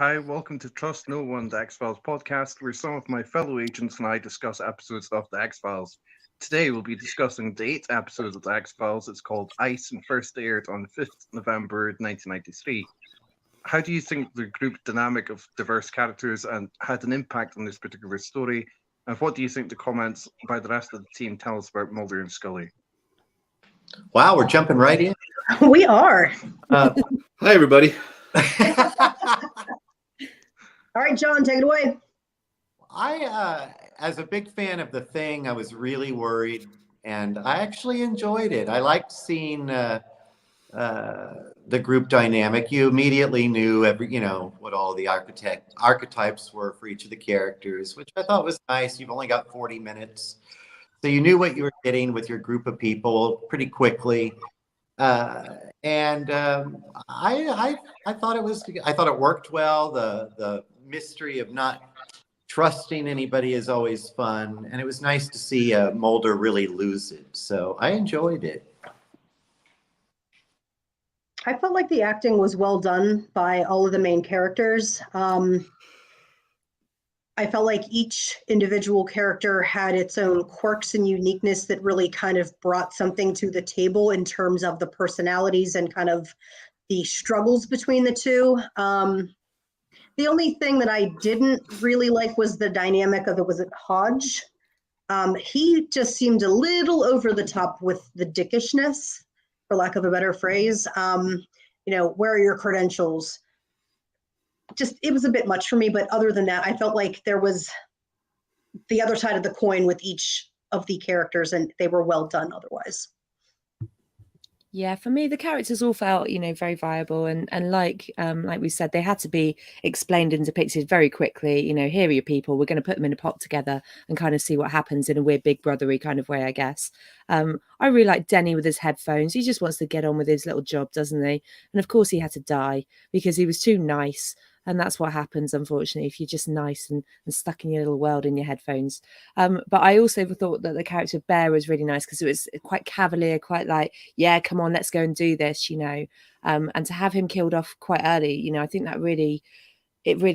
Hi, welcome to Trust No One, the X-Files podcast, where some of my fellow agents and I discuss episodes of the X-Files. Today we'll be discussing the 8th episode of the X-Files. It's called Ice and first aired on 5th November 1993. How do you think the group dynamic of diverse characters and had an impact on this particular story? And what do you think the comments by the rest of the team tell us about Mulder and Scully? Wow, we're jumping right in. We are. Hi, everybody. All right, John, take it away. As a big fan of The Thing, I was really worried, and I actually enjoyed it. I liked seeing the group dynamic. You immediately knew what all the archetypes were for each of the characters, which I thought was nice. You've only got 40 minutes, so you knew what you were getting with your group of people pretty quickly. I thought it worked well. The mystery of not trusting anybody is always fun, and it was nice to see Mulder really lose it. So I enjoyed it. I felt like the acting was well done by all of the main characters. I felt like each individual character had its own quirks and uniqueness that really kind of brought something to the table in terms of the personalities and kind of the struggles between the two. The only thing that I didn't really like was the dynamic of Hodge. He just seemed a little over the top with the dickishness, for lack of a better phrase. Where are your credentials? It was a bit much for me, but other than that, I felt like there was the other side of the coin with each of the characters, and they were well done otherwise. Yeah, for me, the characters all felt, very viable, and like we said, they had to be explained and depicted very quickly. Here are your people. We're going to put them in a pot together and kind of see what happens in a weird big brothery kind of way, I guess. I really like Denny with his headphones. He just wants to get on with his little job, doesn't he? And of course, he had to die because he was too nice. And that's what happens, unfortunately, if you're just nice and stuck in your little world in your headphones. But I also thought that the character of Bear was really nice because it was quite cavalier, quite like, yeah, come on, let's go and do this, And to have him killed off quite early, I think that really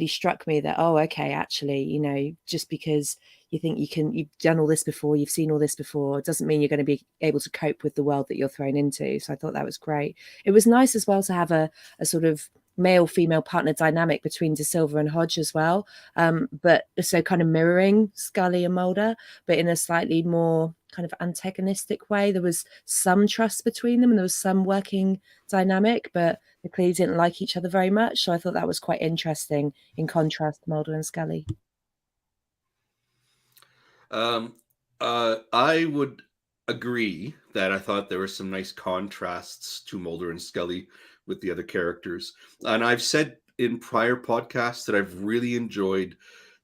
struck me that, oh, okay, actually, just because you think you've done all this before, you've seen all this before, it doesn't mean you're going to be able to cope with the world that you're thrown into. So I thought that was great. It was nice as well to have a sort of male-female partner dynamic between De Silva and Hodge as well, but so kind of mirroring Scully and Mulder, but in a slightly more kind of antagonistic way. There was some trust between them and there was some working dynamic, but they clearly didn't like each other very much. So I thought that was quite interesting in contrast to Mulder and Scully. I would agree that I thought there were some nice contrasts to Mulder and Scully with the other characters. And I've said in prior podcasts that I've really enjoyed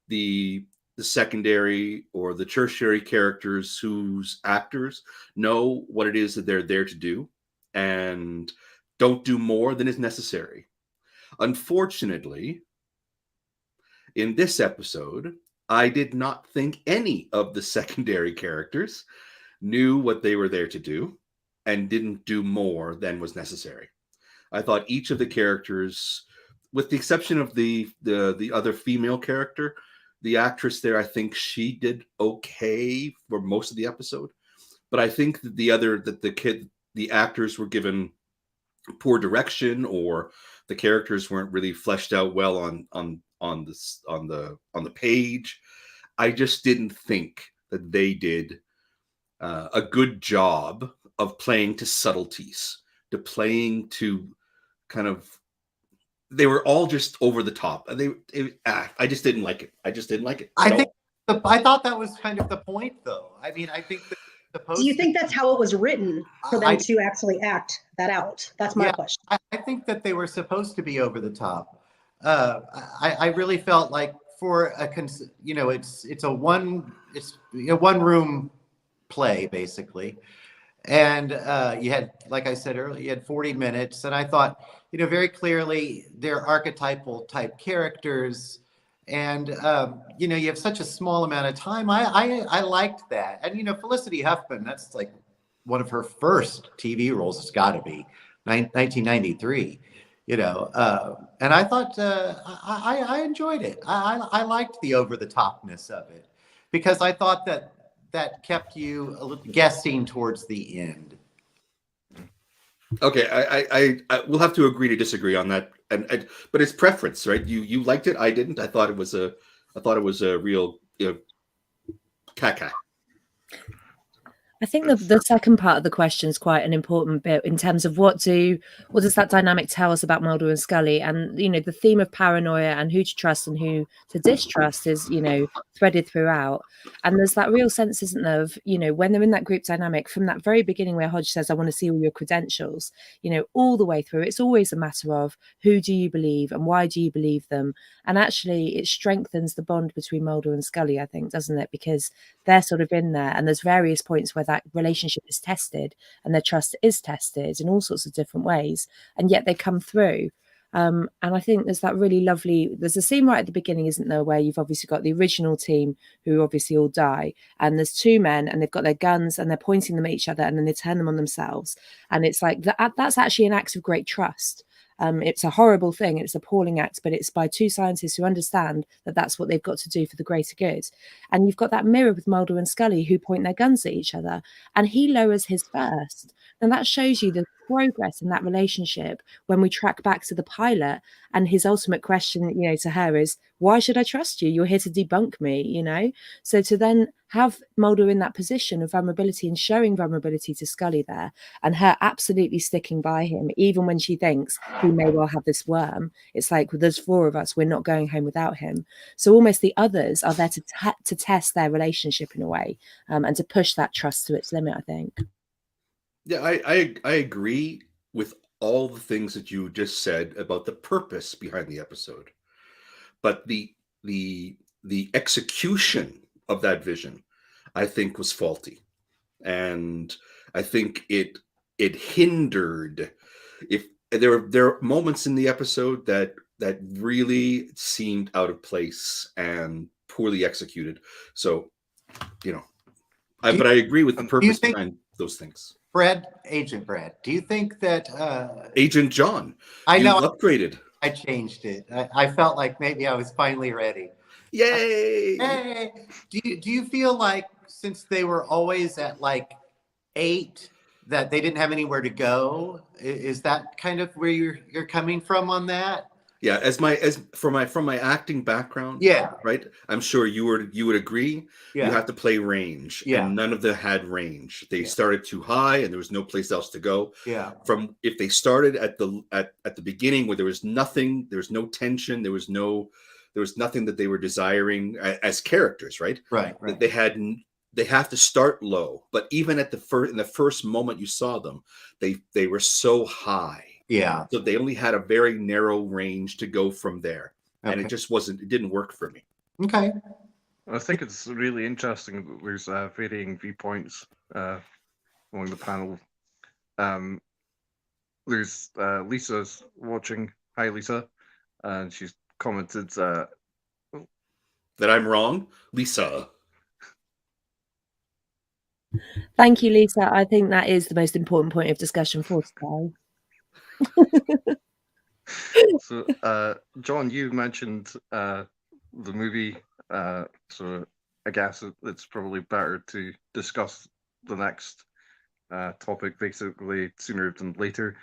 the secondary or the tertiary characters whose actors know what it is that they're there to do and don't do more than is necessary. Unfortunately, in this episode, I did not think any of the secondary characters knew what they were there to do and didn't do more than was necessary. I thought each of the characters, with the exception of the other female character, the actress there, I think she did okay for most of the episode. But I think that the actors were given poor direction, or the characters weren't really fleshed out well on the page. I just didn't think that they did a good job of playing to subtleties, playing to kind of, they were all just over the top. I just didn't like it. I thought that was kind of the point, though. I mean, I think do you think that's how it was written for them to actually act that out? That's my question. I think that they were supposed to be over the top. I really felt like for it's a one room play basically, and you had, like I said earlier, you had 40 minutes, and I thought, very clearly they're archetypal type characters, and you have such a small amount of time. I liked that, and Felicity Huffman, that's like one of her first TV roles. It's got to be 1993. And I thought I enjoyed it. I liked the over the topness of it because I thought that kept you a little guessing towards the end. Okay, I will have to agree to disagree on that, but it's preference, right? You liked it, I didn't. I thought it was a real caca. I think the second part of the question is quite an important bit in terms of what does that dynamic tell us about Mulder and Scully, and the theme of paranoia and who to trust and who to distrust is threaded throughout. And there's that real sense, isn't there, of when they're in that group dynamic from that very beginning where Hodge says, "I want to see all your credentials," all the way through. It's always a matter of who do you believe and why do you believe them, and actually it strengthens the bond between Mulder and Scully, I think, doesn't it? Because they're sort of in there, and there's various points where that relationship is tested and their trust is tested in all sorts of different ways, and yet they come through. And I think there's a scene right at the beginning, isn't there, where you've obviously got the original team who obviously all die, and there's two men and they've got their guns and they're pointing them at each other and then they turn them on themselves, and it's like that's actually an act of great trust. It's a horrible thing, it's an appalling act, but it's by two scientists who understand that that's what they've got to do for the greater good. And you've got that mirror with Mulder and Scully who point their guns at each other, and he lowers his first. And that shows you the progress in that relationship when we track back to the pilot, and his ultimate question, to her is, why should I trust you? You're here to debunk me, So to then have Mulder in that position of vulnerability and showing vulnerability to Scully there, and her absolutely sticking by him, even when she thinks he may well have this worm. It's like, well, there's four of us, we're not going home without him. So almost the others are there to test their relationship in a way, and to push that trust to its limit, I think. Yeah, I agree with all the things that you just said about the purpose behind the episode, but the execution of that vision, I think, was faulty, and I think it hindered. If there are moments in the episode that really seemed out of place and poorly executed. So, but I agree with the purpose behind those things. Agent Brad, do you think that Agent John, I know upgraded. I changed it. I felt like maybe I was finally ready. Yay! Hey, do you feel like since they were always at like 8 that they didn't have anywhere to go? Is that kind of where you're coming from on that? Yeah, from my acting background, yeah, right. I'm sure you would agree. Yeah. You have to play range, Yeah. and none of them had range. They started too high, and there was no place else to go. Yeah. From if they started at the beginning where there was nothing, there was no tension, there was nothing that they were desiring as characters, right? Right. They have to start low, but even at in the first moment you saw them, they were so high. Yeah. So they only had a very narrow range to go from there. Okay. And it didn't work for me. Okay. I think it's really interesting that there's varying viewpoints among the panel. There's Lisa's watching. Hi, Lisa. And she's commented that I'm wrong. Lisa. Thank you, Lisa. I think that is the most important point of discussion for today. So, John, you mentioned the movie, so I guess it's probably better to discuss the next topic basically sooner than later.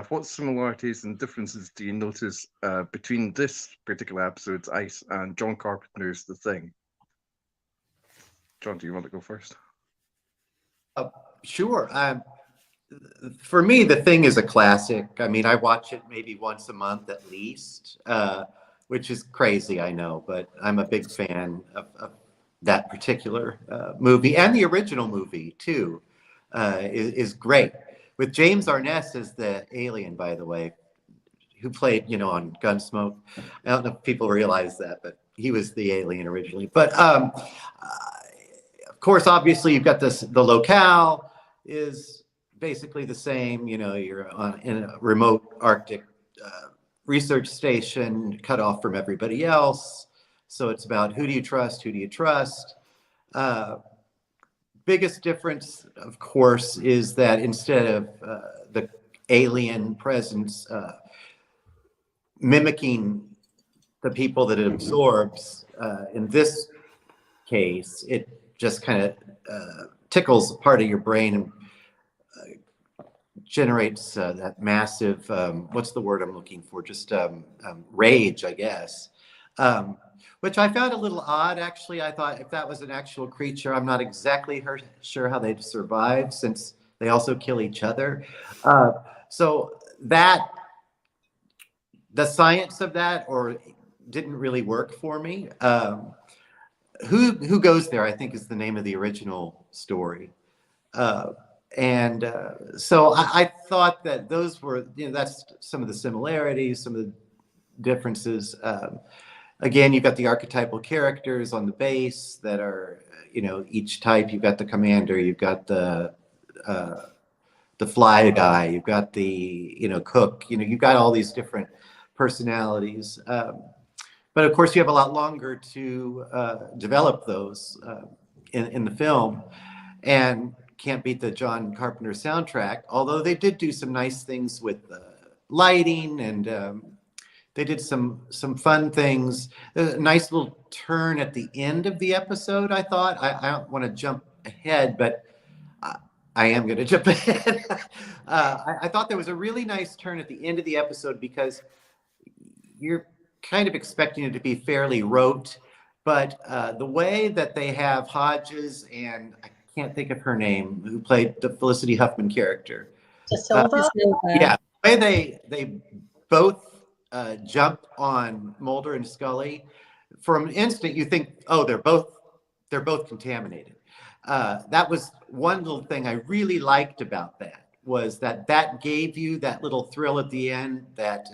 What similarities and differences do you notice between this particular episode's Ice and John Carpenter's The Thing? John, do you want to go first? Sure. For me, The Thing is a classic. I mean, I watch it maybe once a month at least, which is crazy, I know, but I'm a big fan of that particular movie, and the original movie too is great. With James Arness as the alien, by the way, who played, on Gunsmoke. I don't know if people realize that, but he was the alien originally. But of course, obviously, you've got the locale is basically the same. You're in a remote Arctic research station, cut off from everybody else. So it's about who do you trust? Who do you trust? Biggest difference, of course, is that instead of the alien presence, mimicking the people that it absorbs. In this case, it just kind of tickles a part of your brain and generates that massive, what's the word I'm looking for? Just rage, I guess. Which I found a little odd, actually. I thought if that was an actual creature, I'm not exactly sure how they'd survive, since they also kill each other. So that, the science of that, or didn't really work for me. Who Goes There, I think, is the name of the original story. So I thought that those were, that's some of the similarities, some of the differences. Again, you've got the archetypal characters on the base that are, each type. You've got the commander, you've got the fly guy, you've got the, cook, you've got all these different personalities. But of course, you have a lot longer to develop those in the film, and can't beat the John Carpenter soundtrack, although they did do some nice things with the lighting, and they did some fun things. A nice little turn at the end of the episode, I thought. I don't want to jump ahead, but I am going to jump ahead. I thought there was a really nice turn at the end of the episode, because you're kind of expecting it to be fairly rote, but the way that they have Hodges, and I can't think of her name, who played the Felicity Huffman character. Silva? Yeah, the way they both jump on Mulder and Scully, for an instant you think, oh, they're both contaminated. That was one little thing I really liked about that, was that gave you that little thrill at the end that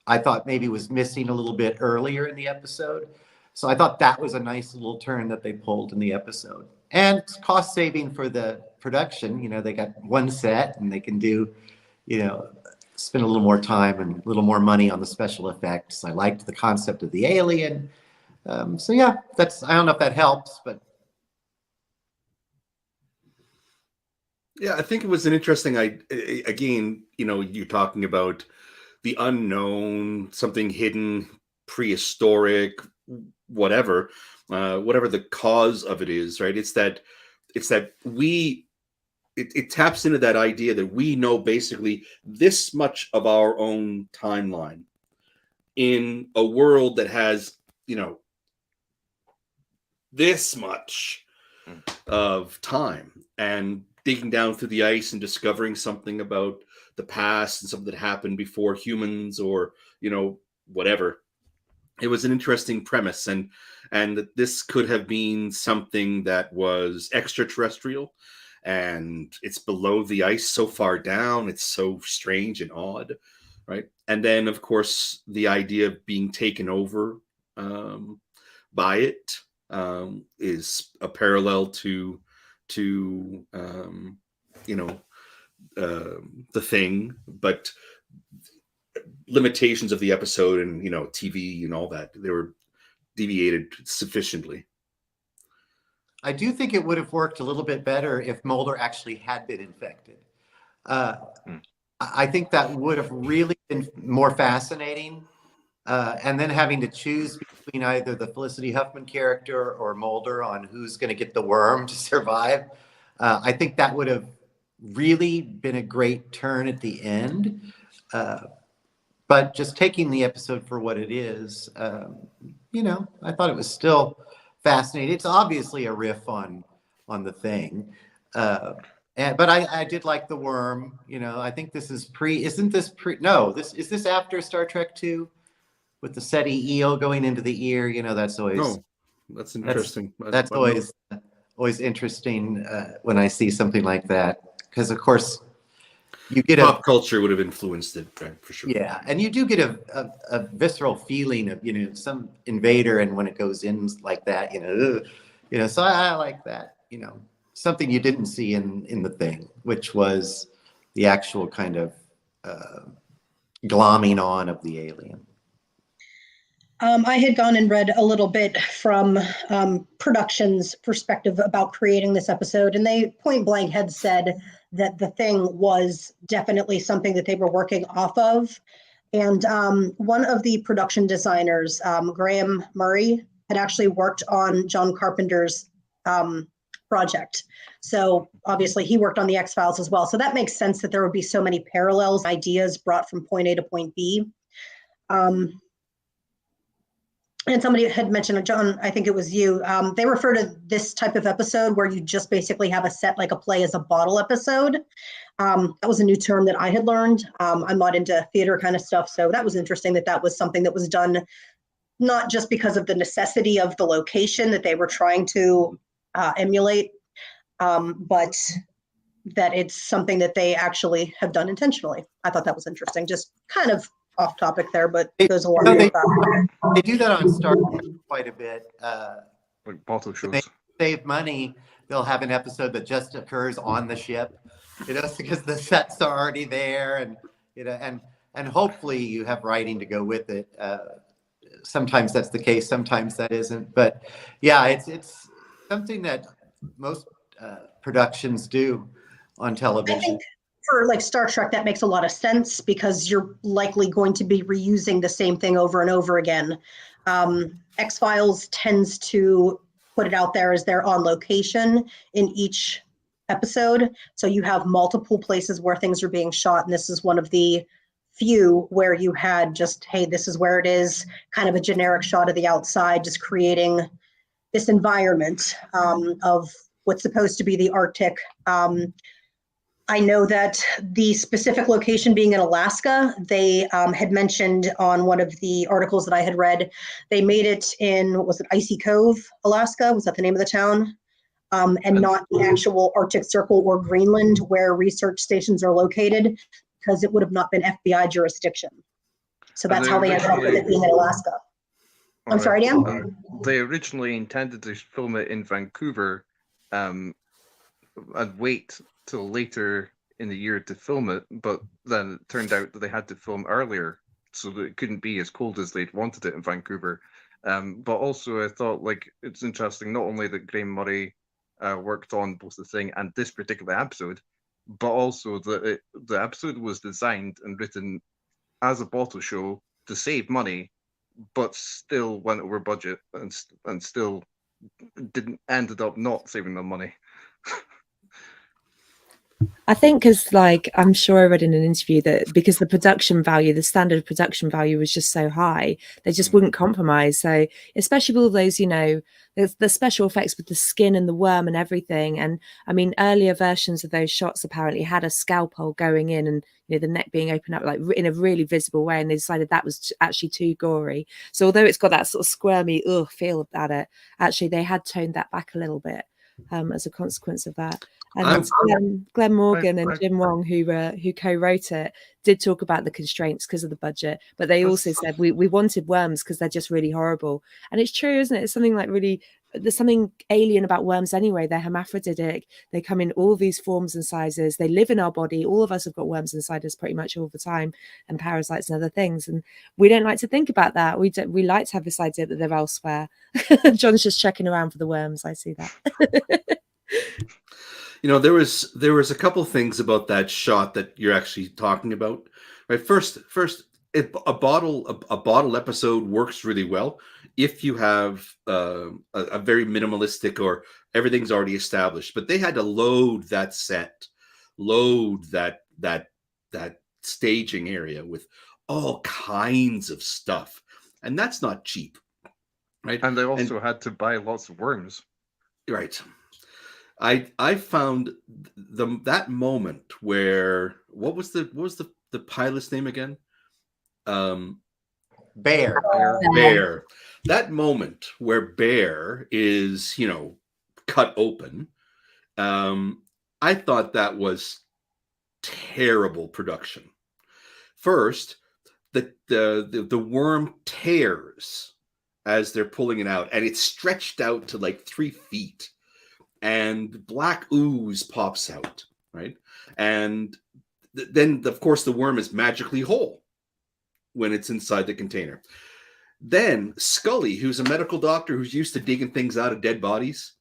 I thought maybe was missing a little bit earlier in the episode. So I thought that was a nice little turn that they pulled in the episode. And it's cost saving for the production. They got one set, and they can do, spend a little more time and a little more money on the special effects. I liked the concept of the alien. So yeah, I don't know if that helps, but. Yeah, I think it was an interesting, again, you're talking about the unknown, something hidden, prehistoric, whatever the cause of it is, right? It's that it taps into that idea that we know basically this much of our own timeline in a world that has, this much of time, and digging down through the ice and discovering something about the past and something that happened before humans, or whatever. It was an interesting premise, and that this could have been something that was extraterrestrial, and it's below the ice so far down. It's so strange and odd, right? And then, of course, the idea of being taken over by it is a parallel to The Thing, but limitations of the episode and TV and all that, they were deviated sufficiently. I do think it would have worked a little bit better if Mulder actually had been infected. I think that would have really been more fascinating. And then having to choose between either the Felicity Huffman character or Mulder on who's going to get the worm to survive. I think that would have really been a great turn at the end. But just taking the episode for what it is, I thought it was still fascinating. It's obviously a riff on The Thing. But I did like the worm. I think this is is this after Star Trek 2 with the SETI eel going into the ear? That's always. No, that's interesting. That's always interesting when I see something like that, because of course you get pop culture would have influenced it, right, for sure. Yeah, and you do get a visceral feeling of some invader, and when it goes in like that, so I like that. Something you didn't see in The Thing, which was the actual kind of glomming on of the alien. I had gone and read a little bit from production's perspective about creating this episode, and they point blank had said that The Thing was definitely something that they were working off of, And one of the production designers, Graham Murray, had actually worked on John Carpenter's project. So obviously he worked on the X-Files as well. So that makes sense that there would be so many parallels, ideas brought from point A to point B. And somebody had mentioned, John, I think it was you, they refer to this type of episode where you just basically have a set, like a play as a bottle episode. That was a new term that I had learned. I'm not into theater kind of stuff, so that was interesting that was something that was done not just because of the necessity of the location that they were trying to emulate, but that it's something that they actually have done intentionally. I thought that was interesting, just kind of off topic there, but there's a lot of that. They do that on Star Trek quite a bit. Like bottle shows. They save money. They'll have an episode that just occurs on the ship, because the sets are already there, and and hopefully you have writing to go with it. Sometimes that's the case, sometimes that isn't. But yeah, it's something that most productions do on television. I think for like Star Trek, that makes a lot of sense because you're likely going to be reusing the same thing over and over again. X-Files tends to put it out there as they're on location in each episode. So you have multiple places where things are being shot. And this is one of the few where you had just, hey, this is where it is, kind of a generic shot of the outside, just creating this environment of what's supposed to be the Arctic. I know that the specific location being in Alaska, they had mentioned on one of the articles that I had read, they made it in, what was it, Icy Cove, Alaska? Was that the name of the town? And not the actual Arctic Circle or Greenland where research stations are located, because it would have not been FBI jurisdiction. So that's how they ended up with it being in Alaska. I'm sorry, Dan? They originally intended to film it in Vancouver and wait till later in the year to film it, but then it turned out that they had to film earlier, so that it couldn't be as cold as they'd wanted it in Vancouver. But also I thought, like, it's interesting not only that Graham Murray worked on both the thing and this particular episode, but also that the episode was designed and written as a bottle show to save money, but still went over budget and still ended up not saving them money. I think because, like, I'm sure I read in an interview that because the production value, the standard production value was just so high, they just wouldn't compromise. So especially with all those, the special effects with the skin and the worm and everything. And I mean, earlier versions of those shots apparently had a scalpel going in and, the neck being opened up like in a really visible way. And they decided that was actually too gory. So although it's got that sort of squirmy feel about it, actually they had toned that back a little bit as a consequence of that. And Glenn Morgan and Jim Wong, who co-wrote it, did talk about the constraints because of the budget, but they also said we wanted worms because they're just really horrible. And it's true, isn't it? It's something like there's something alien about worms anyway. They're hermaphroditic. They come in all these forms and sizes. They live in our body. All of us have got worms inside us pretty much all the time, and parasites and other things. And we don't like to think about that. We like to have this idea that they're elsewhere. John's just checking around for the worms. I see that. There was a couple things about that shot that you're actually talking about, right? First, a bottle episode works really well if you have a very minimalistic or everything's already established. But they had to load that set, that staging area with all kinds of stuff, and that's not cheap, right? And they also had to buy lots of worms, right? I found that moment where what was the pilot's name again? Bear. Bear. That moment where Bear is, cut open. I thought that was terrible production. First, the worm tears as they're pulling it out, and it's stretched out to like 3 feet. And black ooze pops out, right? And then, of course, the worm is magically whole when it's inside the container. Then Scully, who's a medical doctor who's used to digging things out of dead bodies,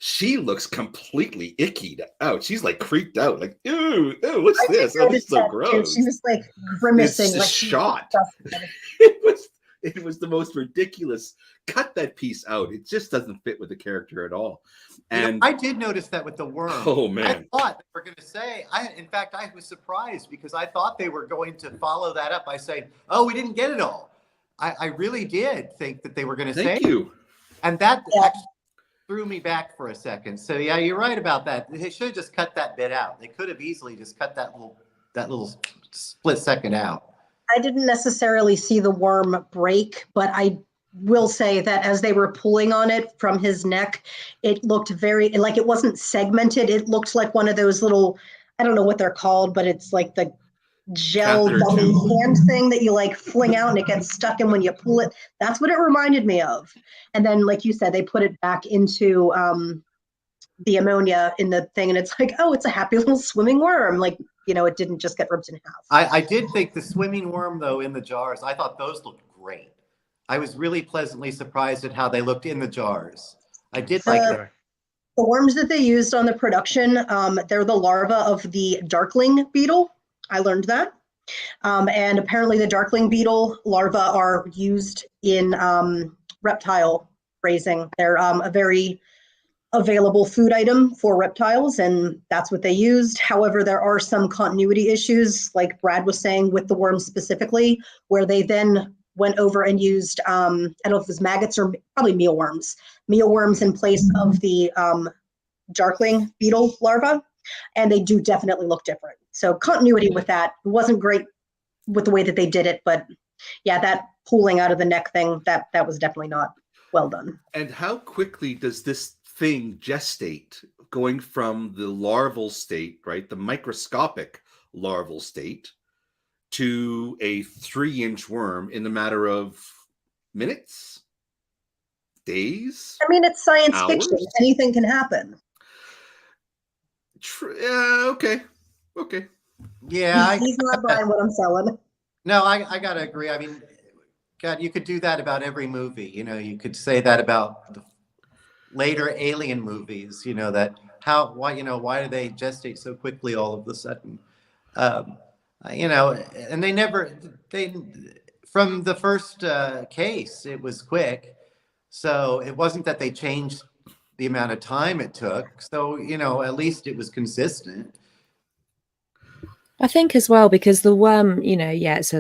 she looks completely icky out. She's like creeped out, like, ew, what's I did this? Oh, this is notice so that too. gross. She was like grimacing, It's like she was shot. disgusted. It was the most ridiculous. Cut that piece out. It just doesn't fit with the character at all. And I did notice that with the worm. oh I man, thought they were going to say, in fact, I was surprised because I thought they were going to follow that up by saying, oh, we didn't get it all. I really did think that they were going to say, thank you. and that Yeah. actually threw me back for a second. So yeah, you're right about that. They should have just cut that bit out. They could have easily just cut that little split second out. I didn't necessarily see the worm break, but I will say that as they were pulling on it from his neck, it looked very like it wasn't segmented. It looked like one of those little, I don't know what they're called, but it's like the gel Catheter dummy tube. hand thing that you like fling out and it gets stuck in when you pull it. That's what it reminded me of. And then, like you said, they put it back into the ammonia in the thing, and it's like, oh, it's a happy little swimming worm. Like, it didn't just get ripped in half. I did think the swimming worm, though, in the jars, I thought those looked great. I was really pleasantly surprised at how they looked in the jars. I did like that. The worms that they used on the production, they're the larva of the darkling beetle. I learned that. And apparently the darkling beetle larvae are used in reptile raising. They're a very available food item for reptiles, and that's what they used. However, there are some continuity issues, like Brad was saying, with the worms specifically, where they then went over and used, I don't know if it was maggots or probably mealworms in place of the darkling beetle larva, and they do definitely look different. So continuity with that wasn't great with the way that they did it, but yeah, that pulling out of the neck thing, that was definitely not well done. And how quickly does this thing gestate, going from the larval state, right, the microscopic larval state, to a 3-inch worm in the matter of minutes, days? I mean, it's science hours? fiction. Anything can happen. Okay. Yeah, He's not buying what I'm selling. no, I gotta agree. I mean, God, you could do that about every movie. You could say that about the later Alien movies. That why do they gestate so quickly all of a sudden? And they from the first case, it was quick. So it wasn't that they changed the amount of time it took. So, at least it was consistent. I think as well, because the worm, it's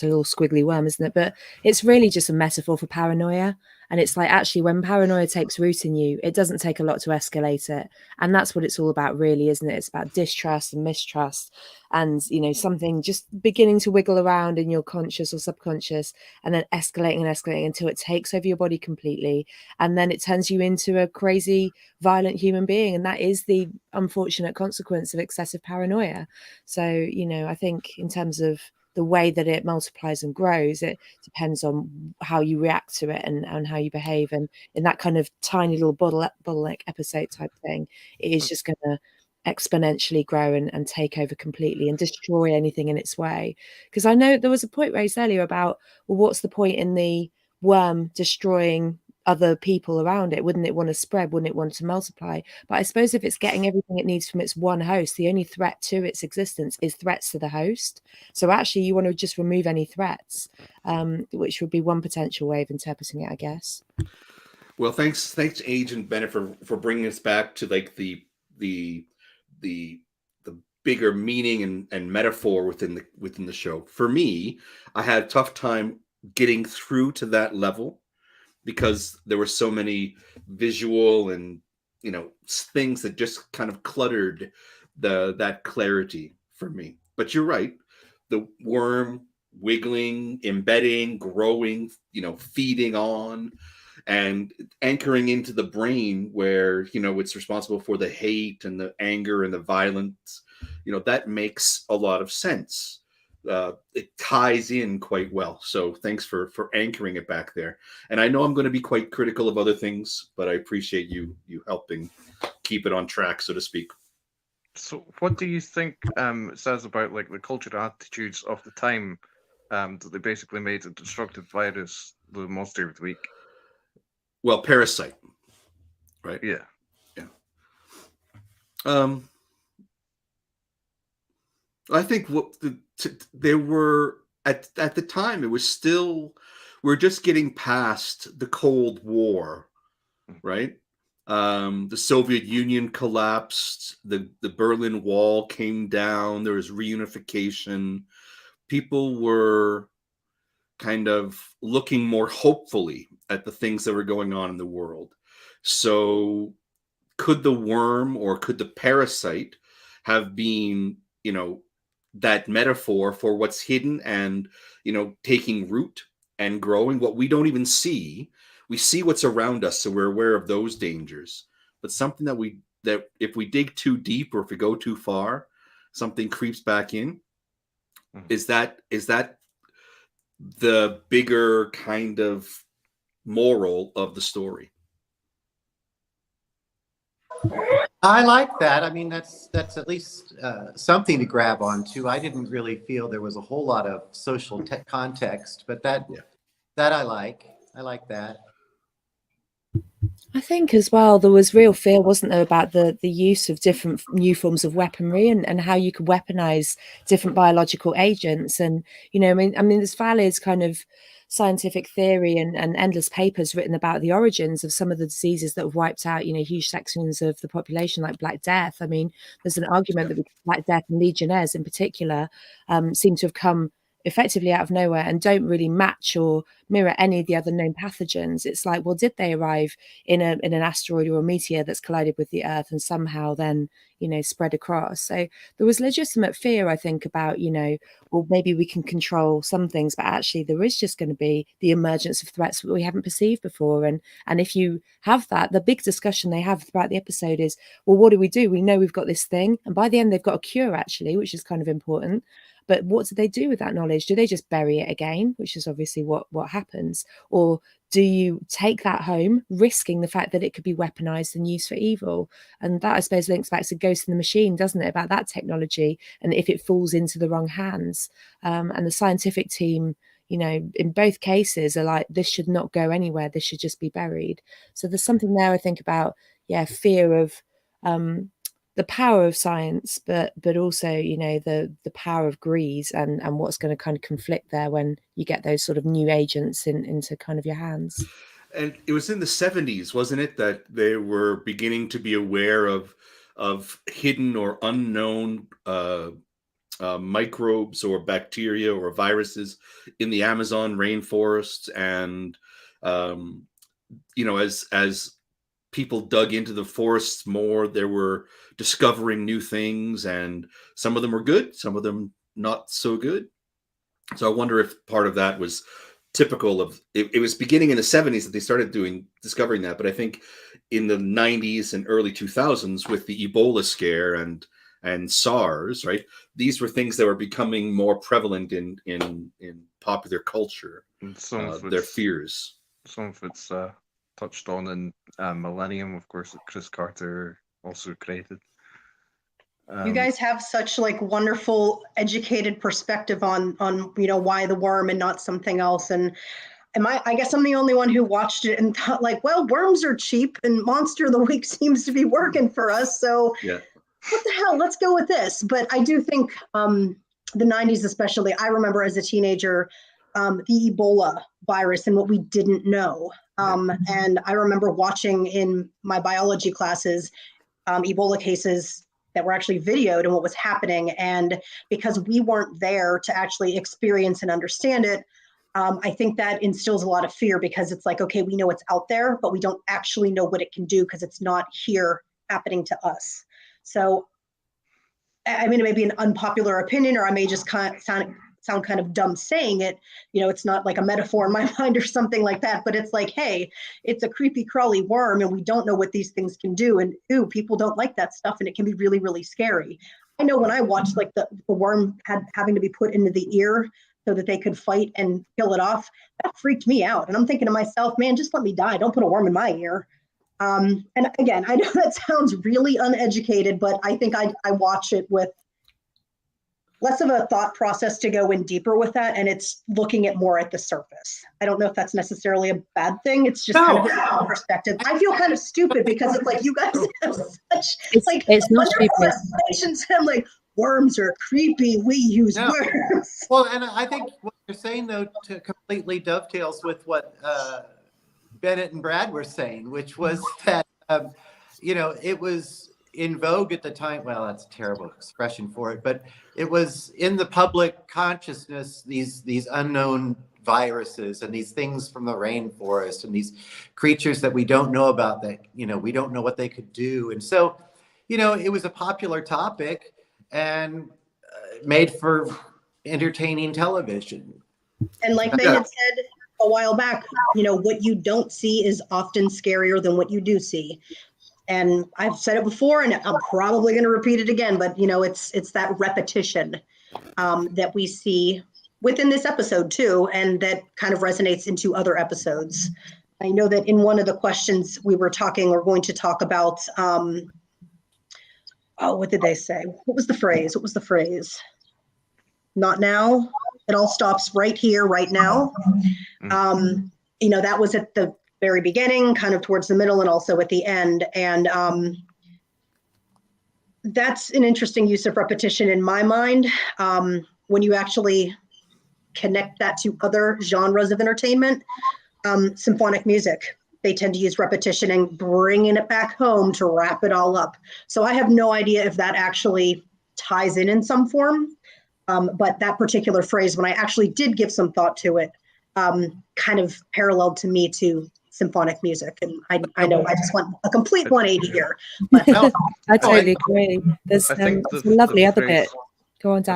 a little squiggly worm, isn't it? But it's really just a metaphor for paranoia. And it's like, actually, when paranoia takes root in you, it doesn't take a lot to escalate it. And that's what it's all about, really, isn't it? It's about distrust and mistrust and, something just beginning to wiggle around in your conscious or subconscious, and then escalating until it takes over your body completely. And then it turns you into a crazy, violent human being. And that is the unfortunate consequence of excessive paranoia. So, I think in terms of the way that it multiplies and grows, it depends on how you react to it and how you behave. And in that kind of tiny little bottleneck episode type thing, it is just going to exponentially grow and take over completely and destroy anything in its way. Because I know there was a point raised earlier about, well, what's the point in the worm destroying other people around it? Wouldn't it want to spread? Wouldn't it want to multiply? But I suppose if it's getting everything it needs from its one host, the only threat to its existence is threats to the host. So actually you want to just remove any threats, which would be one potential way of interpreting it, I guess. Well, thanks Agent Bennett for bringing us back to like the bigger meaning and metaphor within the show. For me, I had a tough time getting through to that level, because there were so many visual and things that just kind of cluttered that clarity for me. But you're right, the worm wiggling, embedding, growing, feeding on and anchoring into the brain where it's responsible for the hate and the anger and the violence, that makes a lot of sense. It ties in quite well. So thanks for anchoring it back there. And I know I'm going to be quite critical of other things, but I appreciate you helping keep it on track, so to speak. So what do you think it says about like the cultural attitudes of the time, that they basically made a destructive virus the monster of the week? Well, parasite, right? Yeah. Um, I think there were at the time it was still we're just getting past the Cold War, right? The Soviet Union collapsed, the Berlin Wall came down, there was reunification. People were kind of looking more hopefully at the things that were going on in the world. So could the worm or could the parasite have been, that metaphor for what's hidden and, taking root and growing what we don't even see? We see what's around us, so we're aware of those dangers. But something that if we dig too deep or if we go too far, something creeps back in. Is that the bigger kind of moral of the story? I like that. I mean, that's at least something to grab onto. I didn't really feel there was a whole lot of social context, but that I like. I like that. I think as well there was real fear, wasn't there, about the use of different new forms of weaponry and how you could weaponize different biological agents. And I mean there's valid kind of scientific theory and endless papers written about the origins of some of the diseases that have wiped out huge sections of the population, like Black Death. I mean, there's an argument that Black Death and Legionnaires in particular seem to have come effectively out of nowhere and don't really match or mirror any of the other known pathogens. It's like, well, did they arrive in an asteroid or a meteor that's collided with the Earth and somehow then spread across? So there was legitimate fear, I think, about well, maybe we can control some things, but actually there is just going to be the emergence of threats that we haven't perceived before. And if you have that, the big discussion they have throughout the episode is, well, what do? We know we've got this thing, and by the end they've got a cure, actually, which is kind of important. But what do they do with that knowledge? Do they just bury it again, which is obviously what happens? Or do you take that home, risking the fact that it could be weaponized and used for evil? And that, I suppose, links back to Ghost in the Machine, doesn't it, about that technology and if it falls into the wrong hands. And the scientific team, in both cases are like, this should not go anywhere. This should just be buried. So there's something there, I think, about, fear of the power of science, but also the power of greed and what's going to kind of conflict there when you get those sort of new agents into kind of your hands. And it was in the 70s, wasn't it, that they were beginning to be aware of hidden or unknown microbes or bacteria or viruses in the Amazon rainforest, and as people dug into the forests more, they were discovering new things, and some of them were good, some of them not so good. So I wonder if part of that was typical of it was beginning in the 70s that they started discovering that. But I think in the 90s and early 2000s with the Ebola scare and SARS, right, these were things that were becoming more prevalent in popular culture. And some of their fears. Some of it's touched on in Millennium, of course, that Chris Carter also created. You guys have such wonderful educated perspective on why the worm and not something else. And I guess I'm the only one who watched it and thought well, worms are cheap and Monster of the Week seems to be working for us. So yeah, what the hell, let's go with this. But I do think the 90s especially, I remember as a teenager, the Ebola virus and what we didn't know. And I remember watching in my biology classes Ebola cases that were actually videoed and what was happening. And because we weren't there to actually experience and understand it, I think that instills a lot of fear, because it's like, okay, we know it's out there, but we don't actually know what it can do because it's not here happening to us. So, I mean, it may be an unpopular opinion, or I may just sound kind of dumb saying it, it's not like a metaphor in my mind or something like that, but it's like, hey, it's a creepy crawly worm and we don't know what these things can do, and people don't like that stuff, and it can be really, really scary. I know when I watched the worm having to be put into the ear so that they could fight and kill it off, that freaked me out, and I'm thinking to myself, man, just let me die, don't put a worm in my ear. And again, I know that sounds really uneducated, but I think I watch it with less of a thought process to go in deeper with that, and it's looking at more at the surface. I don't know if that's necessarily a bad thing. It's just kind of a different perspective. I feel kind of stupid because it's like you guys have such it's not wonderful stupid. explanations. I'm like, worms are creepy. We use No. worms. Well, and I think what you're saying, though, to completely dovetails with what Bennett and Brad were saying, which was that, it was in vogue at the time. Well, that's a terrible expression for it, but it was in the public consciousness, these unknown viruses and these things from the rainforest and these creatures that we don't know about, that, we don't know what they could do. And so, it was a popular topic and made for entertaining television. And like Bennett said a while back, what you don't see is often scarier than what you do see. And I've said it before, and I'm probably going to repeat it again, but it's that repetition that we see within this episode too, and that kind of resonates into other episodes. I know that in one of the questions we were going to talk about, what did they say? What was the phrase? Not now. It all stops right here, right now. That was at the very beginning, kind of towards the middle, and also at the end. And that's an interesting use of repetition in my mind. When you actually connect that to other genres of entertainment, symphonic music, they tend to use repetition and bringing it back home to wrap it all up. So I have no idea if that actually ties in some form. But that particular phrase, when I actually did give some thought to it, kind of paralleled to me to symphonic music. And I know I just went a complete 180 here. But I totally agree. There's a lovely other bit. Go on, Dan.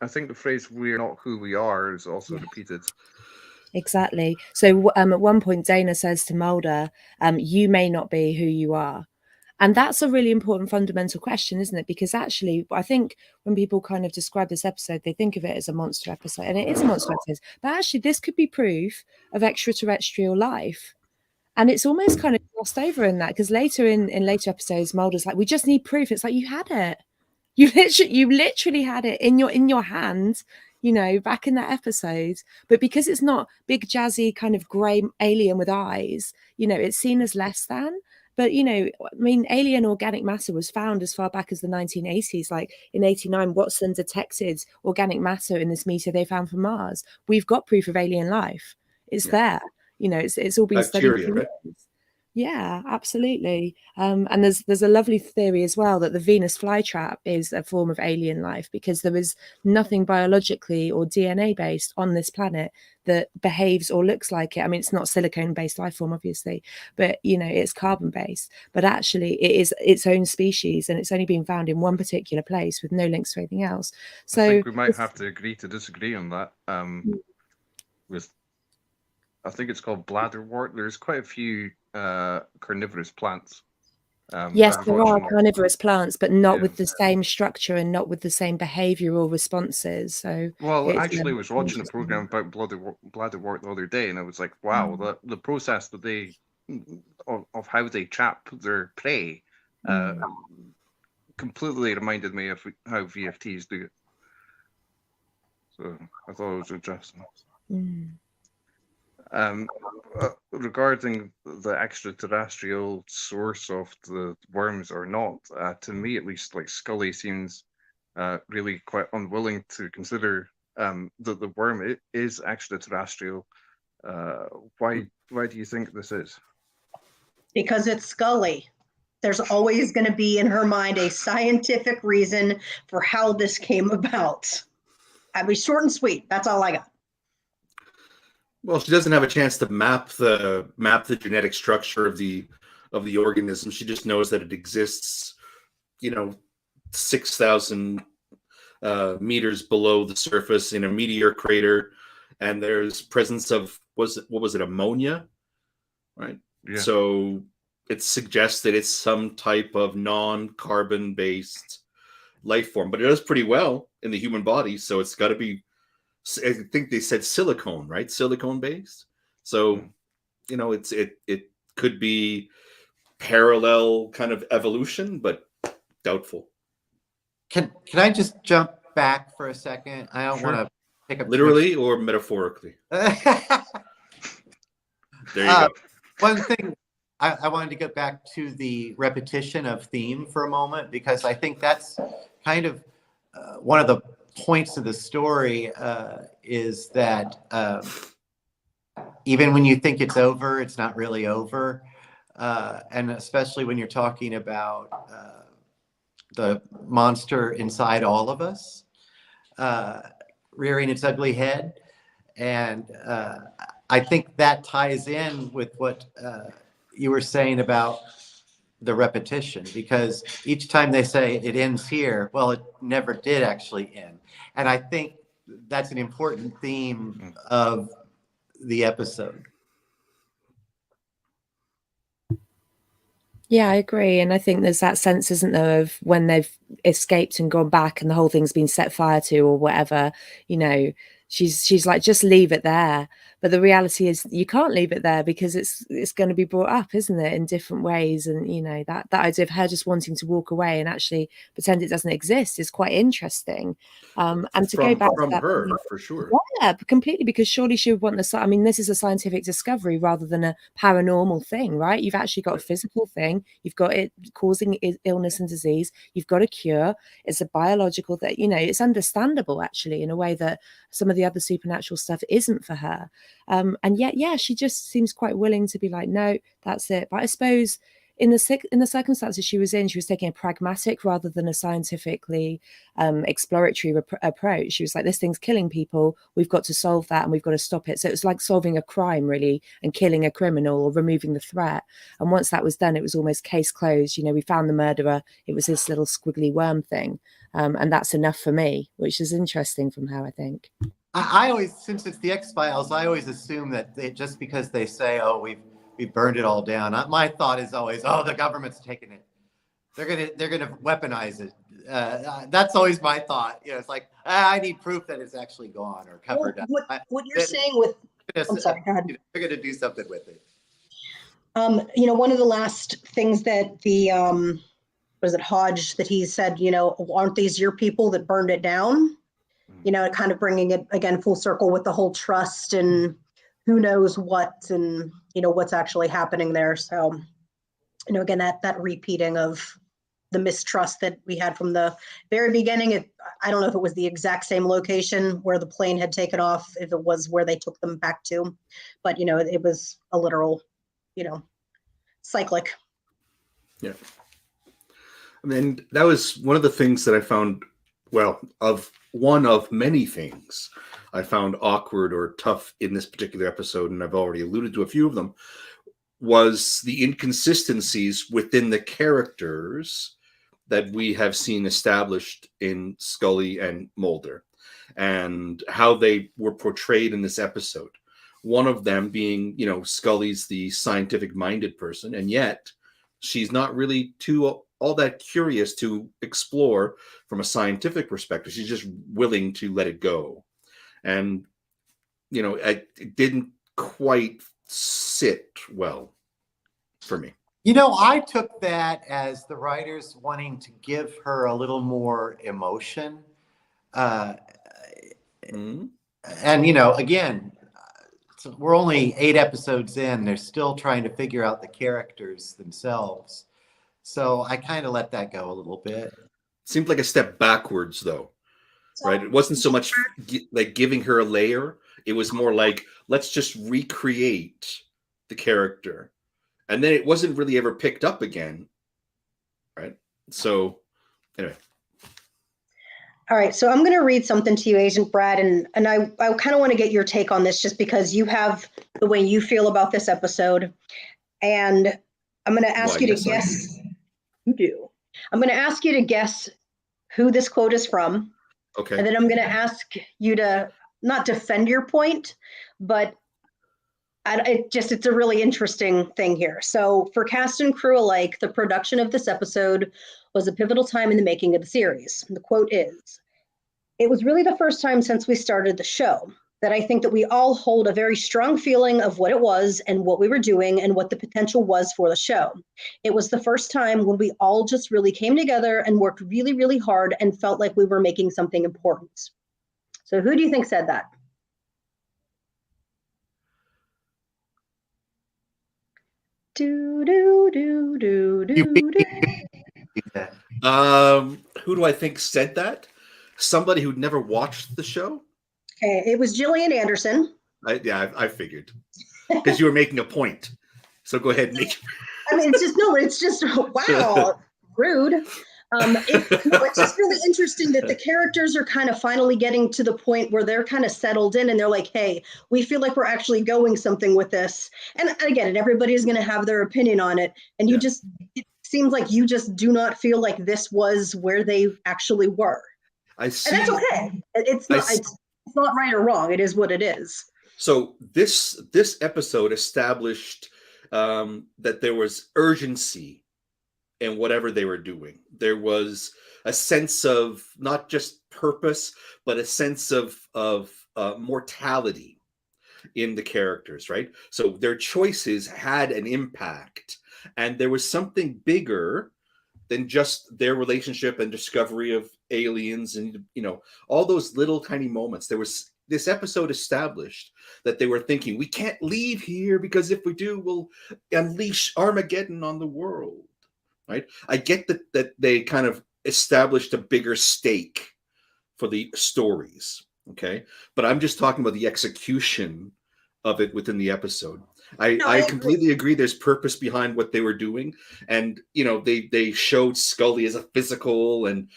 I think the phrase "we're not who we are" is also repeated. Exactly. So at one point, Dana says to Mulder, "You may not be who you are." And that's a really important fundamental question, isn't it? Because actually, I think when people kind of describe this episode, they think of it as a monster episode, and it is a monster episode. But actually, this could be proof of extraterrestrial life. And it's almost kind of glossed over in that, because later in later episodes, Mulder's like, "We just need proof." It's like, you had it. You literally had it in your hand, back in that episode. But because it's not big, jazzy, kind of grey alien with eyes, it's seen as less than. But, alien organic matter was found as far back as the 1980s. Like in 89, Watson detected organic matter in this meteor they found from Mars. We've got proof of alien life. It's there. It's all been studied. Right? Yeah, absolutely. And there's a lovely theory as well that the Venus flytrap is a form of alien life, because there is nothing biologically or DNA based on this planet that behaves or looks like it. I mean, it's not silicone based life form, obviously, but it's carbon based. But actually, it is its own species, and it's only been found in one particular place with no links to anything else. So I think we might have to agree to disagree on that. I think it's called bladderwort. There's quite a few carnivorous plants. Yes, there are carnivorous plants, but not with the same structure and not with the same behavioural responses. So, actually, I was watching a program about bladderwort the other day, and I was like, "Wow, the process that they of how they trap their prey completely reminded me of how VFTs do it." So I thought it was interesting. Regarding the extraterrestrial source of the worms or not, to me at least, like Scully seems really quite unwilling to consider that the worm is extraterrestrial. Why do you think this is? Because it's Scully. There's always going to be in her mind a scientific reason for how this came about. I'd be short and sweet. That's all I got. Well, she doesn't have a chance to map the genetic structure of the organism. She just knows that it exists, 6,000 meters below the surface in a meteor crater, and there's presence of ammonia, right? Yeah. So it suggests that it's some type of non-carbon based life form, but it does pretty well in the human body, so it's got to be. I think they said silicone, right? Silicone based. So, it could be parallel kind of evolution, but doubtful. Can I just jump back for a second? I don't Sure. want to pick up Literally or metaphorically? There you go. One thing I wanted to get back to the repetition of theme for a moment, because I think that's kind of one of the points of the story is that even when you think it's over, it's not really over. And especially when you're talking about the monster inside all of us rearing its ugly head. And I think that ties in with what you were saying about the repetition, because each time they say it ends here, well, it never did actually end. And I think that's an important theme of the episode. Yeah, I agree. And I think there's that sense, isn't there, of when they've escaped and gone back and the whole thing's been set fire to or whatever, you know, she's like, just leave it there. But the reality is you can't leave it there, because it's going to be brought up, isn't it, in different ways. And, you know, that idea of her just wanting to walk away and actually pretend it doesn't exist is quite interesting. And to go back from to that, her, for sure. yeah, completely, because surely she would want I mean, this is a scientific discovery rather than a paranormal thing, right? You've actually got a physical thing. You've got it causing illness and disease. You've got a cure. It's a biological that, you know, it's understandable actually in a way that some of the other supernatural stuff isn't for her. And yet, yeah, she just seems quite willing to be like, no, that's it. But I suppose in the circumstances she was taking a pragmatic rather than a scientifically exploratory approach. She was like, this thing's killing people. We've got to solve that and we've got to stop it. So it was like solving a crime, really, and killing a criminal or removing the threat. And once that was done, it was almost case closed. You know, we found the murderer. It was this little squiggly worm thing. And that's enough for me, which is interesting from her, I think. I always, since it's the X-Files, I always assume that just because they say, oh, we burned it all down. My thought is always, oh, the government's taking it. They're gonna weaponize it. That's always my thought. You know, it's like, I need proof that it's actually gone or covered up. What you're saying with, I'm sorry, go ahead. They're gonna do something with it. You know, one of the last things that the was it Hodge that he said, you know, aren't these your people that burned it down? You know, kind of bringing it again full circle with the whole trust and who knows what, and you know what's actually happening there. So, you know, again, that repeating of the mistrust that we had from the very beginning. I don't know if it was the exact same location where the plane had taken off, if it was where they took them back to, but you know, it was a literal, you know, cyclic. Yeah. I mean, that was one of the things that I found, well, one of many things I found awkward or tough in this particular episode, and I've already alluded to a few of them, was the inconsistencies within the characters that we have seen established in Scully and Mulder, and how they were portrayed in this episode. One of them being, you know, Scully's the scientific-minded person, and yet she's not really all that curious to explore from a scientific perspective. She's just willing to let it go. And, you know, it didn't quite sit well for me. You know, I took that as the writers wanting to give her a little more emotion. And, you know, again, we're only 8 episodes in. They're still trying to figure out the characters themselves. So I kind of let that go a little bit. Seemed like a step backwards, though, right? It wasn't so much like giving her a layer. It was more like, let's just recreate the character. And then it wasn't really ever picked up again, right? So, anyway. All right, so I'm going to read something to you, Agent Brad, and I kind of want to get your take on this just because you have the way you feel about this episode. And I'm going to ask you to guess. You do. I'm going to ask you to guess who this quote is from. Okay. And then I'm going to ask you to not defend your point, but it's a really interesting thing here. So for cast and crew alike, the production of this episode was a pivotal time in the making of the series. The quote is, "It was really the first time since we started the show. that I think that we all hold a very strong feeling of what it was and what we were doing and what the potential was for the show. It was the first time when we all just really came together and worked really, really hard and felt like we were making something important. So who do you think said that? Do, do, do, do, do, do. Who do I think said that? Somebody who'd never watched the show? Okay, it was Gillian Anderson. I figured. Because you were making a point. So go ahead, Nick. I mean, it's just, wow, rude. It's just really interesting that the characters are kind of finally getting to the point where they're kind of settled in and they're like, hey, we feel like we're actually going something with this. And again, everybody's going to have their opinion on it. And it seems like you just do not feel like this was where they actually were. And that's okay. It's not right or wrong. It is what it is. So this episode established that there was urgency in whatever they were doing. There was a sense of not just purpose, but a sense of mortality in the characters, right? So their choices had an impact, and there was something bigger than just their relationship and discovery of aliens and, you know, all those little tiny moments. This episode established that they were thinking, we can't leave here because if we do, we'll unleash Armageddon on the world, right? I get that they kind of established a bigger stake for the stories, okay? But I'm just talking about the execution of it within the episode. I completely agree. There's purpose behind what they were doing, and you know they showed Scully as a physical and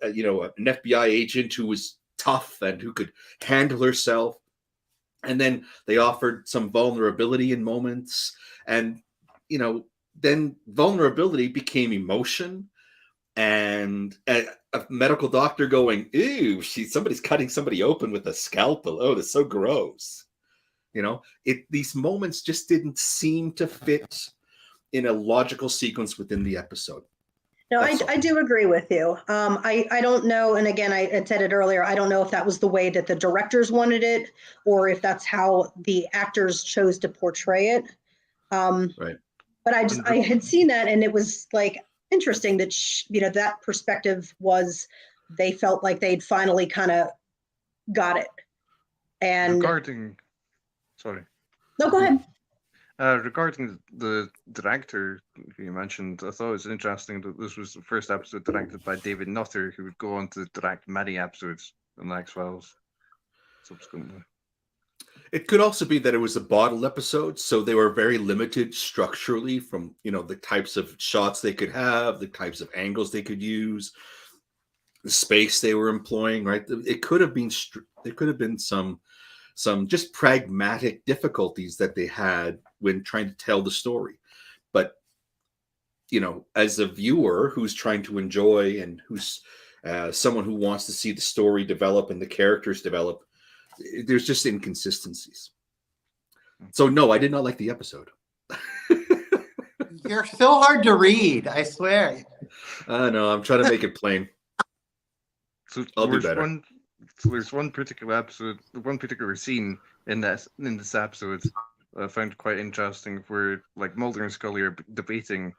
an FBI agent who was tough and who could handle herself, and then they offered some vulnerability in moments, and then vulnerability became emotion, and a medical doctor going, "Ew, somebody's cutting somebody open with a scalpel. Oh, that's so gross." These moments just didn't seem to fit in a logical sequence within the episode. No, I do agree with you. I don't know. And again, I said it earlier. I don't know if that was the way that the directors wanted it or if that's how the actors chose to portray it. Right. But I had seen that, and it was like interesting that, that perspective was they felt like they'd finally kind of got it. And Sorry. No, go ahead. Regarding the director you mentioned, I thought it was interesting that this was the first episode directed by David Nutter, who would go on to direct many episodes in the X-Files subsequently. It could also be that it was a bottle episode, so they were very limited structurally from the types of shots they could have, the types of angles they could use, the space they were employing. Right? It could have been there could have been some just pragmatic difficulties that they had when trying to tell the story. But, as a viewer who's trying to enjoy and who's someone who wants to see the story develop and the characters develop, there's just inconsistencies. So, no, I did not like the episode. You're so hard to read, I swear. No, I'm trying to make it plain. So I'll do better. There's one particular scene in this episode I found quite interesting, where like Mulder and Scully are debating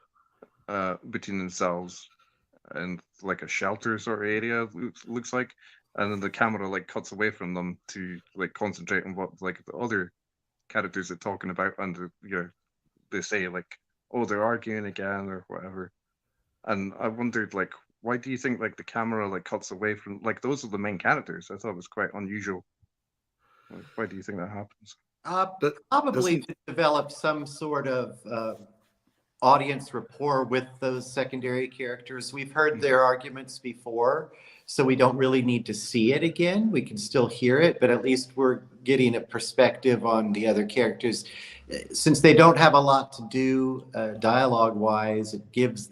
between themselves and like a shelter sort of area looks like, and then the camera like cuts away from them to like concentrate on what like the other characters are talking about, and they say like, oh, they're arguing again or whatever. And I wondered, like, why do you think like the camera like cuts away from like those are the main characters? I thought it was quite unusual. Like, why do you think that happens? Probably to develop some sort of audience rapport with those secondary characters. We've heard their arguments before, so we don't really need to see it again. We can still hear it, but at least we're getting a perspective on the other characters. Since they don't have a lot to do dialogue-wise, it gives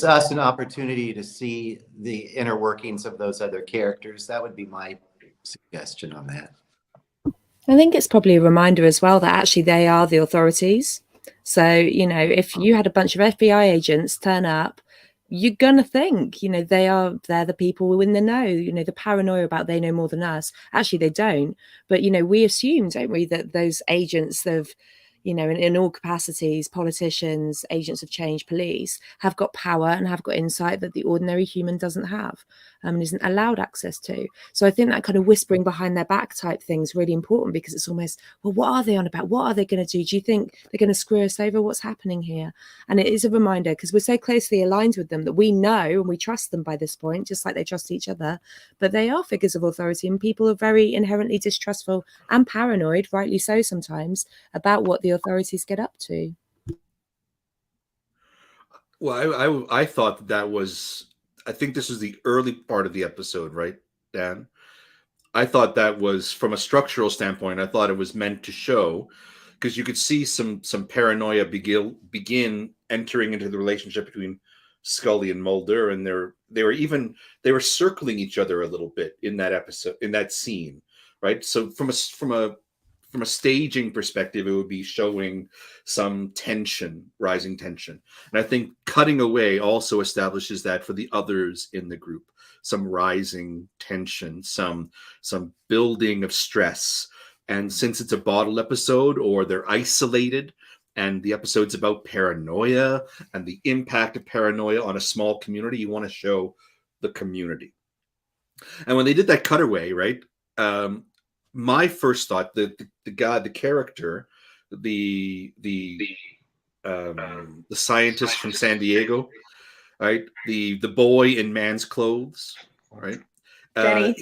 us an opportunity to see the inner workings of those other characters. That would be my suggestion on that. I think it's probably a reminder as well that actually they are the authorities. So, if you had a bunch of FBI agents turn up, you're gonna think, you know, they're the people who in the know, you know, the paranoia about they know more than us. Actually, they don't. But, you know, we assume, don't we, that those agents of, you know, in all capacities, politicians, agents of change, police, have got power and have got insight that the ordinary human doesn't have, and isn't allowed access to. So I think that kind of whispering behind their back type thing is really important, because it's almost, well, what are they on about? What are they going to do? Do you think they're going to screw us over? What's happening here? And it is a reminder, because we're so closely aligned with them, that we know and we trust them by this point, just like they trust each other. But they are figures of authority, and people are very inherently distrustful and paranoid, rightly so sometimes, about what the authorities get up to. Well, I thought that was, I think this was the early part of the episode, right, Dan? I thought that was, from a structural standpoint, I thought it was meant to show, because you could see some paranoia begin entering into the relationship between Scully and Mulder, and they were circling each other a little bit in that episode, in that scene, right? So from a staging perspective, it would be showing some tension, rising tension. And I think cutting away also establishes that for the others in the group, some rising tension, some building of stress. And since it's a bottle episode, or they're isolated, and the episode's about paranoia and the impact of paranoia on a small community, you want to show the community. And when they did that cutaway, right, my first thought, the character, the scientist from San Diego, right, the boy in man's clothes, right, Denny.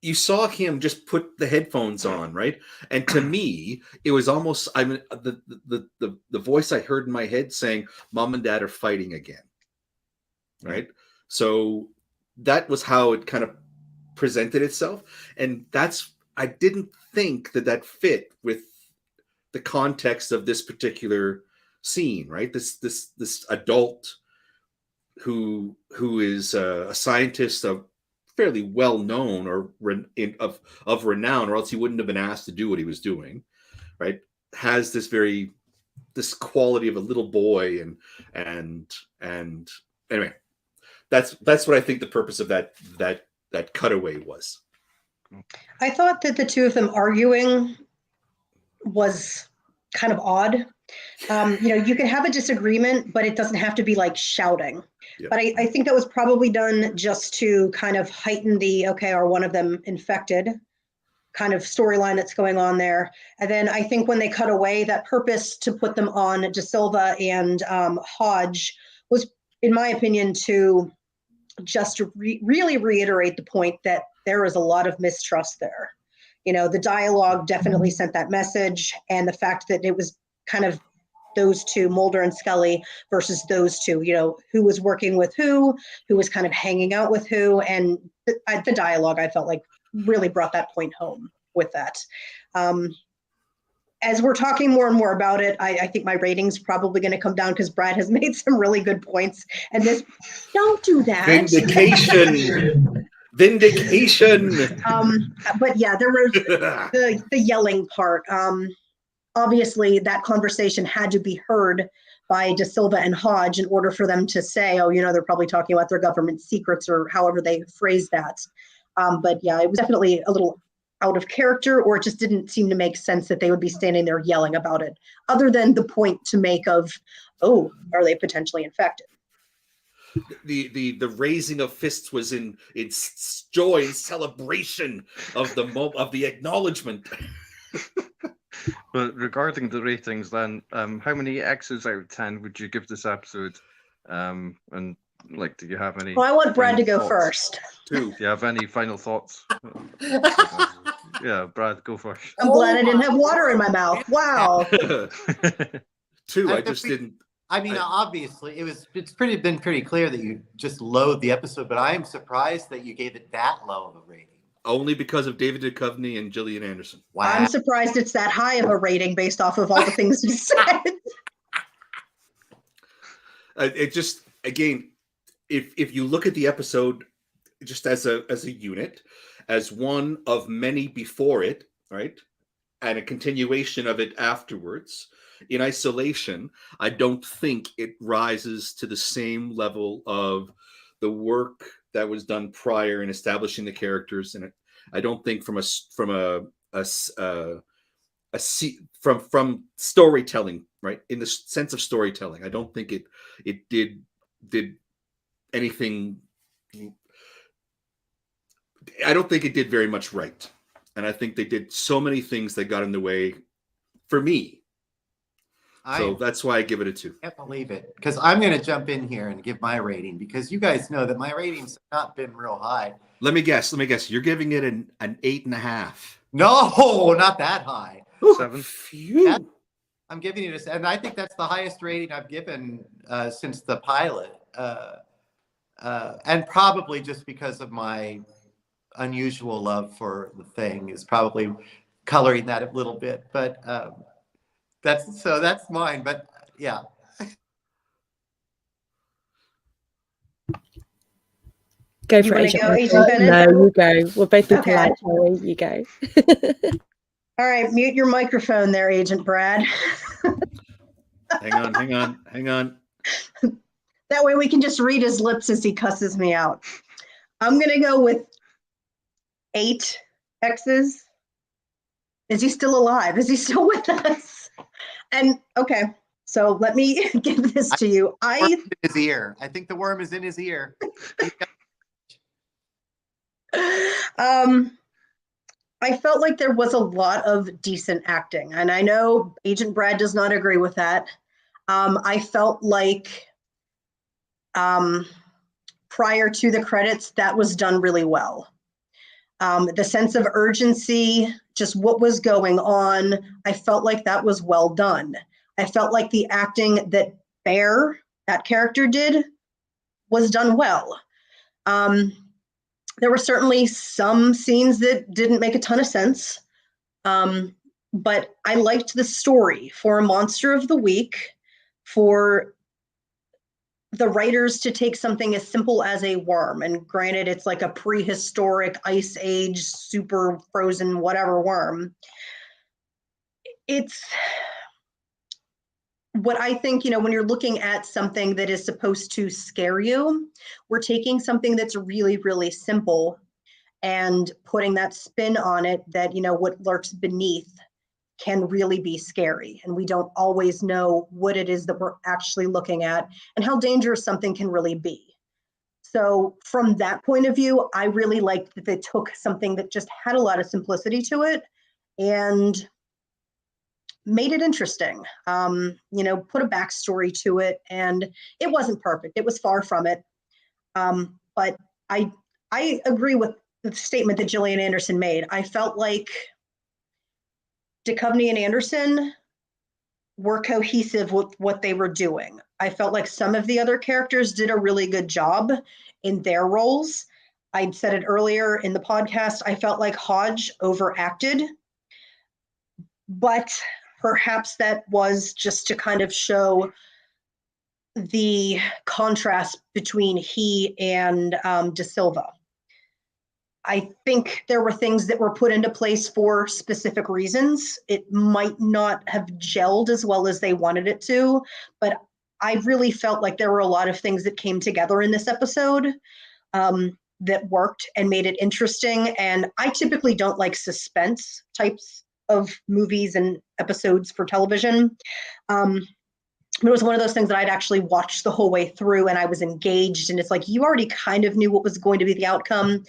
You saw him just put the headphones on, right? And to me, it was almost, I mean, the voice I heard in my head saying, "Mom and Dad are fighting again," right? So that was how it kind of presented itself, and I didn't think that fit with the context of this particular scene, right? This adult who is a scientist of fairly well known, or of renown, or else he wouldn't have been asked to do what he was doing, right? Has this quality of a little boy, and anyway, that's what I think the purpose of that cutaway was. I thought that the two of them arguing was kind of odd. You know, you can have a disagreement, but it doesn't have to be like shouting. Yep. But I think that was probably done just to kind of heighten the, okay, are one of them infected kind of storyline that's going on there. And then I think when they cut away, that purpose to put them on De Silva and Hodge was, in my opinion, to just really reiterate the point that there is a lot of mistrust there. You know, the dialogue definitely sent that message, and the fact that it was kind of those two, Mulder and Scully, versus those two, you know, who was working with who was kind of hanging out with who, and the dialogue, I felt like, really brought that point home with that. As we're talking more and more about it, I think my rating's probably going to come down, because Brad has made some really good points. And this, don't do that. Vindication. But yeah, there was the yelling part. Obviously, that conversation had to be heard by De Silva and Hodge in order for them to say, oh, you know, they're probably talking about their government secrets, or however they phrased that. But yeah, it was definitely a little out of character, or it just didn't seem to make sense that they would be standing there yelling about it, other than the point to make of, oh, are they potentially infected? The raising of fists was in joy and celebration of the acknowledgement. But regarding the ratings, then, how many X's out of 10 would you give this episode? And like, do you have any? Well, I want Brad to go thoughts? First. 2. Do you have any final thoughts? Yeah, Brad, go first. I'm glad I didn't have water in my mouth. Wow. 2. I just didn't. I mean, obviously, it's been pretty clear that you just loathe the episode, but I am surprised that you gave it that low of a rating. Only because of David Duchovny and Gillian Anderson. Wow. I'm surprised it's that high of a rating based off of all the things you said. It just, again, if you look at the episode just as a unit, as one of many before it, right, and a continuation of it afterwards, in isolation, I don't think it rises to the same level of the work that was done prior in establishing the characters. And I don't think from storytelling, right, in the sense of storytelling, I don't think it did anything. I don't think it did very much right. And I think they did so many things that got in the way for me. So that's why I give it a 2. I can't believe it, because I'm going to jump in here and give my rating, because you guys know that my ratings have not been real high. Let me guess. You're giving it an 8.5. No, not that high. 7. Phew. I'm giving it a, and I think that's the highest rating I've given since the pilot, and probably just because of my unusual love for The Thing is probably coloring that a little bit. But that's mine. But yeah. Go You for wanna it, go, Agent Agent Bennett? No, you go. We'll both be Okay. polite, shall we? You go. All right, mute your microphone there, Agent Brad. Hang on. That way we can just read his lips as he cusses me out. I'm going to go with 8 X's. Is he still alive? Is he still with us? And okay, so let me give this to you. His ear. I think the worm is in his ear. I felt like there was a lot of decent acting, and I know Agent Brad does not agree with that. I felt like prior to the credits, that was done really well. The sense of urgency, just what was going on, I felt like that was well done. I felt like the acting that Bear, that character, did was done well. There were certainly some scenes that didn't make a ton of sense, but I liked the story for a Monster of the Week, for the writers to take something as simple as a worm, and granted, it's like a prehistoric ice age, super frozen, whatever worm. It's what I think, when you're looking at something that is supposed to scare you, we're taking something that's really, really simple and putting that spin on it that, what lurks beneath can really be scary. And we don't always know what it is that we're actually looking at and how dangerous something can really be. So from that point of view, I really liked that they took something that just had a lot of simplicity to it and made it interesting, put a backstory to it, and it wasn't perfect. It was far from it. But I agree with the statement that Gillian Anderson made. I felt like Duchovny and Anderson were cohesive with what they were doing. I felt like some of the other characters did a really good job in their roles. I said it earlier in the podcast, I felt like Hodge overacted, but perhaps that was just to kind of show the contrast between he and De Silva. I think there were things that were put into place for specific reasons. It might not have gelled as well as they wanted it to, but I really felt like there were a lot of things that came together in this episode that worked and made it interesting. And I typically don't like suspense types of movies and episodes for television. It was one of those things that I'd actually watched the whole way through and I was engaged, and it's like you already kind of knew what was going to be the outcome,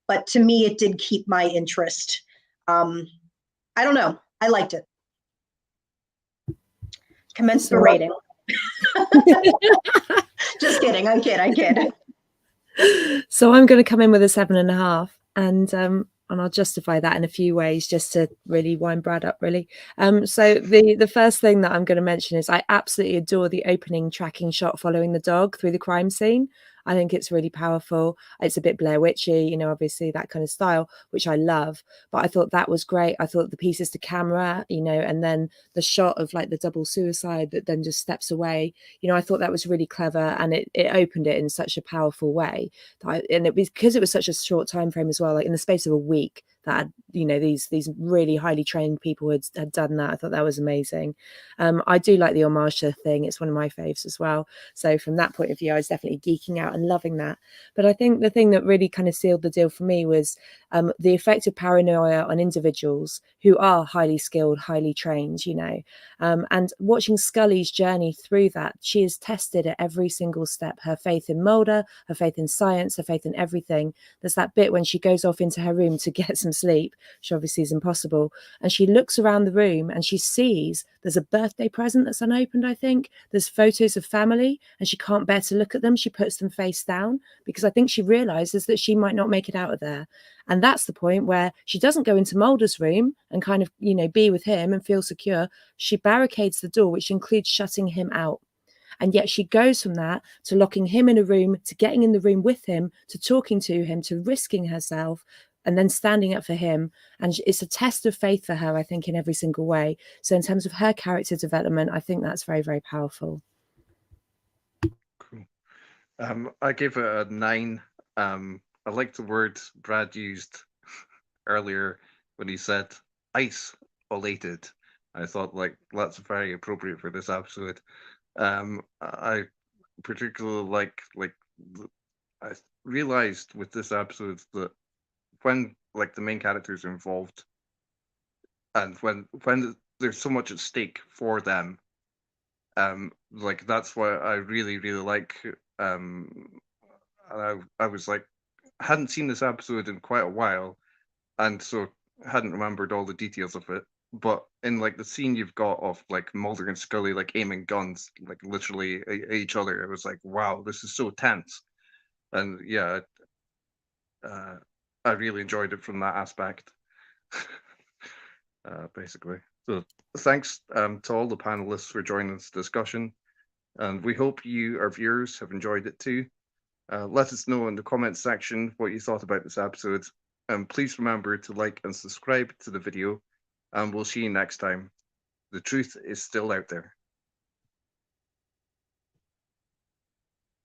but to me it did keep my interest. I don't know, I liked it. Commence the rating. Just kidding, I kid. So I'm going to come in with a 7.5, and I'll justify that in a few ways just to really wind Brad up, really. So the first thing that I'm going to mention is I absolutely adore the opening tracking shot following the dog through the crime scene. I think it's really powerful. It's a bit Blair Witchy, obviously that kind of style, which I love. But I thought that was great. I thought the pieces to camera, and then the shot of like the double suicide that then just steps away. I thought that was really clever, and it opened it in such a powerful way. Because it was such a short time frame as well. Like in the space of a week, that these really highly trained people had done that. I thought that was amazing. I do like the homage to the Thing. It's one of my faves as well. So from that point of view, I was definitely geeking out and loving that. But I think the thing that really kind of sealed the deal for me was the effect of paranoia on individuals who are highly skilled, highly trained, and watching Scully's journey through that. She is tested at every single step. Her faith in Mulder, her faith in science, her faith in everything. There's that bit when she goes off into her room to get some sleep, which obviously is impossible. And she looks around the room and she sees there's a birthday present that's unopened, I think. There's photos of family and she can't bear to look at them. She puts them face down because I think she realizes that she might not make it out of there. And that's the point where she doesn't go into Mulder's room and kind of, be with him and feel secure. She barricades the door, which includes shutting him out. And yet she goes from that to locking him in a room, to getting in the room with him, to talking to him, to risking herself, and then standing up for him. And it's a test of faith for her, I think, in every single way. So in terms of her character development, I think that's very, very powerful. Cool. I gave it a 9. I like the word Brad used earlier when he said isolated. I thought that's very appropriate for this episode. I particularly like I realized with this episode that when the main characters are involved and when there's so much at stake for them, that's what I really, really like. I was hadn't seen this episode in quite a while, and so hadn't remembered all the details of it. But in the scene you've got of Mulder and Scully aiming guns literally at each other, it was wow, this is so tense. And yeah, I really enjoyed it from that aspect. Basically. So thanks to all the panelists for joining this discussion, and we hope you, our viewers, have enjoyed it too. Let us know in the comments section what you thought about this episode, and please remember to like and subscribe to the video, and we'll see you next time. The truth is still out there.